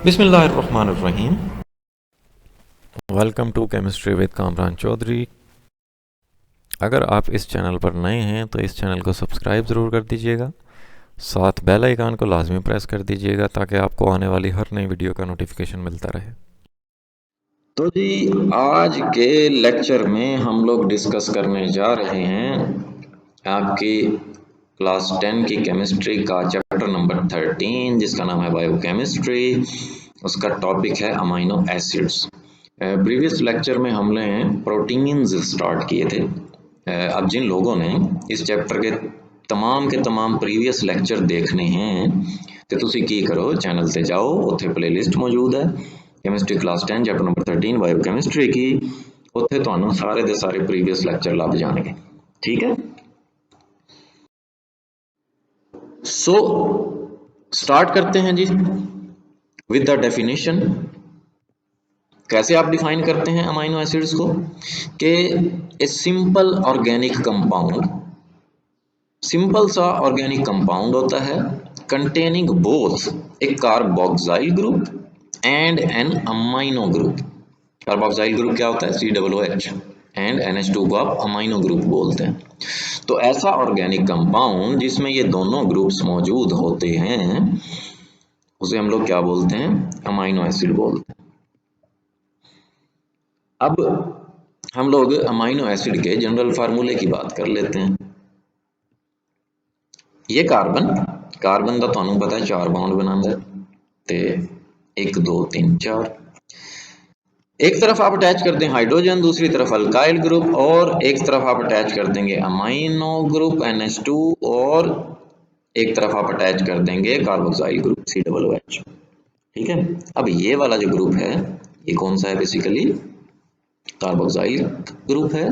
बिस्मिल्लाहिर्रहमानिर्रहीम। Welcome to chemistry with Kamran Chaudhary. अगर आप इस चैनल पर नए हैं तो इस चैनल को सब्सक्राइब ज़रूर कर दीजिएगा, साथ बेल आइकन को लाजमी प्रेस कर दीजिएगा ताकि आपको आने वाली हर नई वीडियो का नोटिफिकेशन मिलता रहे। तो जी आज के लेक्चर में हम लोग डिस्कस करने जा रहे हैं आपकी क्लास 10 की केमिस्ट्री का चैप्टर नंबर 13 जिसका नाम है बायोकेमिस्ट्री। उसका टॉपिक है अमाइनो एसिड्स। प्रीवियस लेक्चर में हमने प्रोटीन्स स्टार्ट किए थे। अब जिन लोगों ने इस चैप्टर के तमाम प्रीवियस लेक्चर देखने हैं तो तुसी की करो, चैनल से जाओ, उत्थे प्लेलिस्ट मौजूद है chemistry class 10 chapter number 13 biochemistry की। उत्थे तुहानू सारे दे सारे प्रीवियस लेक्चर लभ जाणगे। ठीक है, सो स्टार्ट करते हैं जी विद द डेफिनेशन। कैसे आप डिफाइन करते हैं अमाइनो एसिड्स को कि a simple organic compound, simple सा ऑर्गेनिक कंपाउंड होता है containing both a carboxyl group and an amino group. Carboxyl group क्या होता है? COOH एंड NH2 को आप अमाइनो ग्रुप बोलते हैं। तो ऐसा ऑर्गेनिक कंपाउंड जिसमें ये दोनों ग्रुप्स मौजूद होते हैं उसे हम लोग क्या बोलते हैं? अमाइनो एसिड बोलते हैं। अब हम लोग अमाइनो एसिड के जनरल फार्मूले की बात कर लेते हैं। ये कार्बन का तुहानू पता है 4 बॉन्ड बनाता है, ते 1 2 3 4। एक तरफ आप अटैच कर दें हाइड्रोजन, दूसरी तरफ अल्काइल ग्रुप, और एक तरफ आप अटैच कर देंगे अमाइनो ग्रुप NH2, और एक तरफ आप अटैच कर देंगे कार्बोक्सिल ग्रुप COOH। ठीक है, अब ये वाला जो ग्रुप है ये कौन सा है? बेसिकली कार्बोक्सिल ग्रुप है,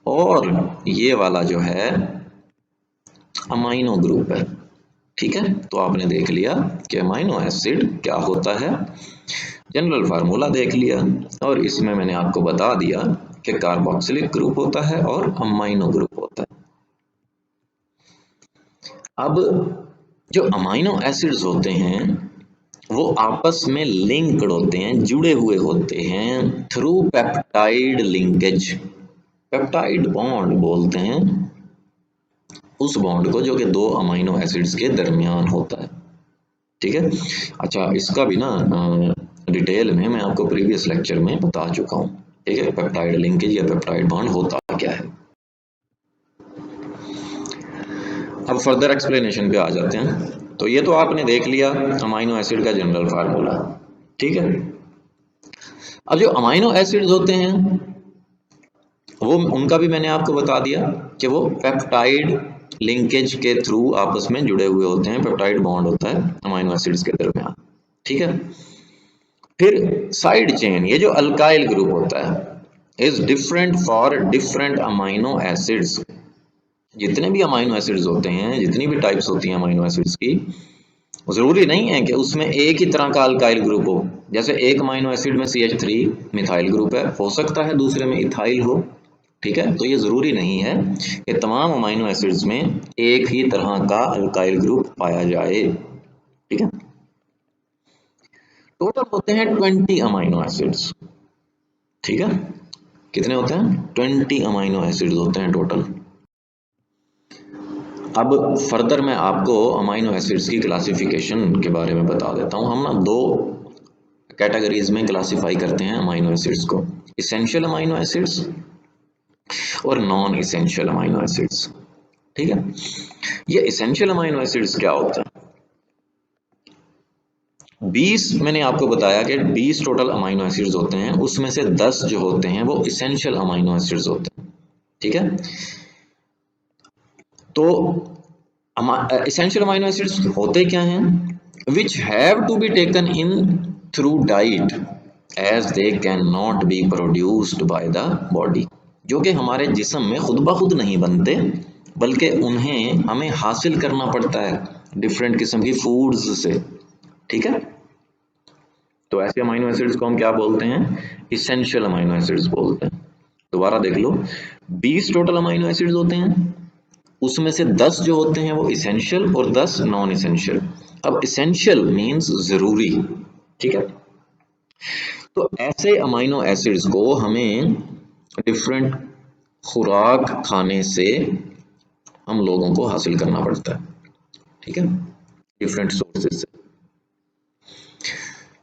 और ये वाला जो है अमाइनो ग्रुप है। ठीक है, तो आपने देख लिया कि अमाइनो एसिड क्या होता है, जनरल फार्मूला देख लिया, और इसमें मैंने आपको बता दिया कि कार्बोक्सिलिक ग्रुप होता है और अमाइनो ग्रुप होता है। अब जो अमाइनो एसिड्स होते हैं वो आपस में लिंक्ड होते हैं, जुड़े हुए होते हैं through peptide linkage. Peptide bond बोलते हैं उस बॉन्ड को जो कि 2 अमाइनो एसिड्स के दरमियान होता है। ठीक है, अच्छा इसका भी ना डिटेल में मैं आपको प्रीवियस लेक्चर में बता चुका हूँ। ठीक है, पेप्टाइड लिंकेज या पेप्टाइड बॉन्ड होता क्या है। अब फर्दर एक्सप्लेनेशन पे आ जाते हैं। तो ये तो आपने देख लिया अमाइनो एसिड का जनरल फार्मूला। ठीक है, अब जो अमाइनो एसिड्स होते हैं वो उनका भी मैंने आपको बता दिया कि वो पेप्टाइड लिंकेज के थ्रू आपस में जुड़े हुए होते हैं, पेप्टाइड बॉन्ड होता है अमाइनो एसिड्स के दरमियान। ठीक है, फिर साइड चेन, ये जो अल्काइल ग्रुप होता है is different for different amino acids. जितने भी अमाइनो एसिड्स होते हैं, जितनी भी टाइप्स होती हैं अमाइनो एसिड्स की, जरूरी नहीं है कि उसमें एक ही तरह का अल्काइल ग्रुप हो। जैसे एक अमाइनो एसिड में CH3 मिथाइल ग्रुप है, हो सकता है दूसरे में इथाइल हो। ठीक है, तो ये जरूरी नहीं है कि तमाम अमाइनो एसिड्स में एक ही तरह का अल्काइल ग्रुप पाया जाए। ठीक है, टोटल होते हैं 20 अमाइनो एसिड्स। ठीक है, कितने होते हैं? 20 अमाइनो एसिड्स होते हैं टोटल। अब फर्दर मैं आपको अमाइनो एसिड्स की क्लासिफिकेशन के बारे में बता देता हूँ। हम ना 2 कैटेगरीज में क्लासिफाई करते हैं अमाइनो एसिड्स को, इसेंशियल अमाइनो एसिड्स और नॉन इसेंशियल अमाइनो एसिड्स। ठीक है, ये इसेंशियल अमाइनो एसिड्स क्या होता है? 20 मैंने आपको बताया कि 20 टोटल अमाइनो एसिड्स होते हैं, उसमें से 10 जो होते हैं वो इसेंशियल अमाइनो एसिड्स होते हैं। ठीक है, तो इसेंशियल अमाइनो एसिड्स होते क्या हैं? Which have to be taken in through diet as they can not be produced by the body. जो कि हमारे जिस्म में खुद ब खुद नहीं बनते, बल्कि उन्हें हमें हासिल करना पड़ता है डिफरेंट किस्म की फूड्स से। ठीक है, तो ऐसे अमाइनो एसिड्स को हम क्या बोलते हैं? इसेंशियल अमाइनो एसिड्स बोलते हैं। दोबारा देख लो, 20 टोटल अमाइनो एसिड्स होते हैं, उसमें से 10 जो होते हैं वो इसेंशियल और 10 नॉन इसेंशियल। अब इसेंशियल मींस जरूरी, ठीक है। तो ऐसे अमाइनो एसिड्स को हमें डिफरेंट खुराक खाने से हम लोगों को हासिल करना पड़ता है, ठीक है, डिफरेंट सोर्सेज से।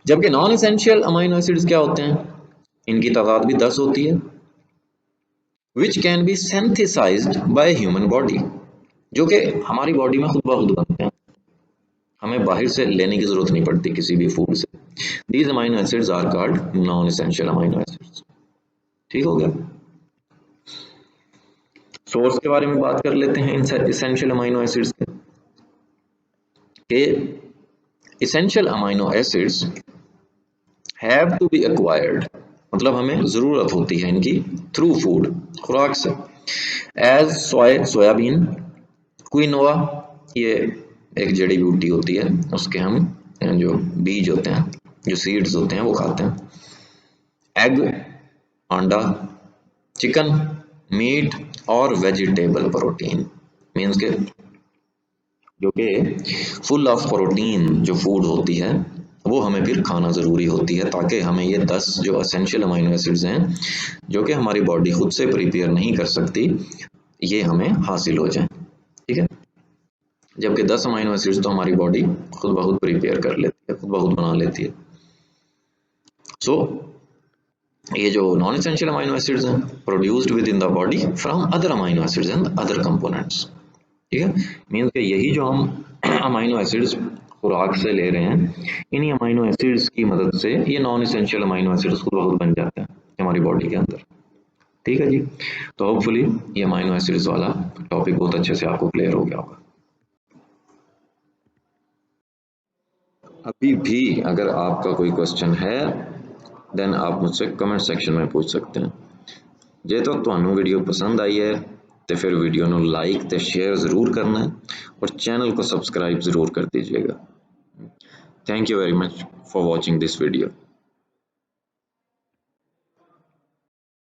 जबकि नॉन एसेंशियल अमाइनो एसिड्स क्या होते हैं, इनकी तादाद भी 10 होती है, which can be synthesised by human body, जो कि हमारी बॉडी में खुद ब खुद बनते हैं, हमें बाहर से लेने की जरूरत नहीं पड़ती किसी भी फूड से। These amino acids are called non essential amino acids. ठीक हो गया। सोर्स के बारे में बात कर लेते हैं एसेंशियल अमाइनो एसिड्स के। Essential amino acids have to be acquired, मतलब हमें जरूरत होती है इनकी थ्रू फूड, खुराक से। एज सोयाबीन, क्विनोआ, ये एक जड़ी बूटी होती है, उसके हम जो बीज होते हैं, जो सीड्स होते हैं वो खाते हैं। एग, अंडा, चिकन, मीट और वेजिटेबल प्रोटीन, मीन्स के जो कि फुल ऑफ प्रोटीन जो फूड होती है वो हमें फिर खाना ज़रूरी होती है, ताकि हमें ये 10 जो एसेंशियल अमाइनो एसिड्स हैं जो कि हमारी बॉडी खुद से प्रिपेयर नहीं कर सकती, ये हमें हासिल हो जाए, ठीक है। जबकि 10 अमाइनो एसिड्स तो हमारी बॉडी खुद ब खुद प्रिपेयर कर लेती है, खुद ब खुद बना लेती है। सो ये जो नॉन एसेंशियल अमाइनो एसिड्स हैं produced with in the body from other amino acids and other components, ठीक है। मीन्स कि यही जो हम अमाइनो एसिड्स खुराक से ले रहे हैं, इन्हीं अमाइनो एसिड्स की मदद से ये नॉन एसेंशियल अमाइनो एसिड्स खुद ब खुद बन जाते हैं हमारी बॉडी के अंदर, ठीक है जी। तो होपफुली ये अमाइनो एसिड्स वाला टॉपिक बहुत अच्छे से आपको क्लियर हो गया होगा। अभी भी अगर आपका कोई क्वेश्चन है देन आप मुझसे कमेंट सेक्शन में पूछ सकते हैं। जे तो ਤੁਹਾਨੂੰ वीडियो पसंद आई है तो फिर वीडियो ਨੂੰ लाइक तो शेयर ज़रूर करना है और चैनल को सब्सक्राइब ज़रूर कर दीजिएगा। Thank you very much for watching this video.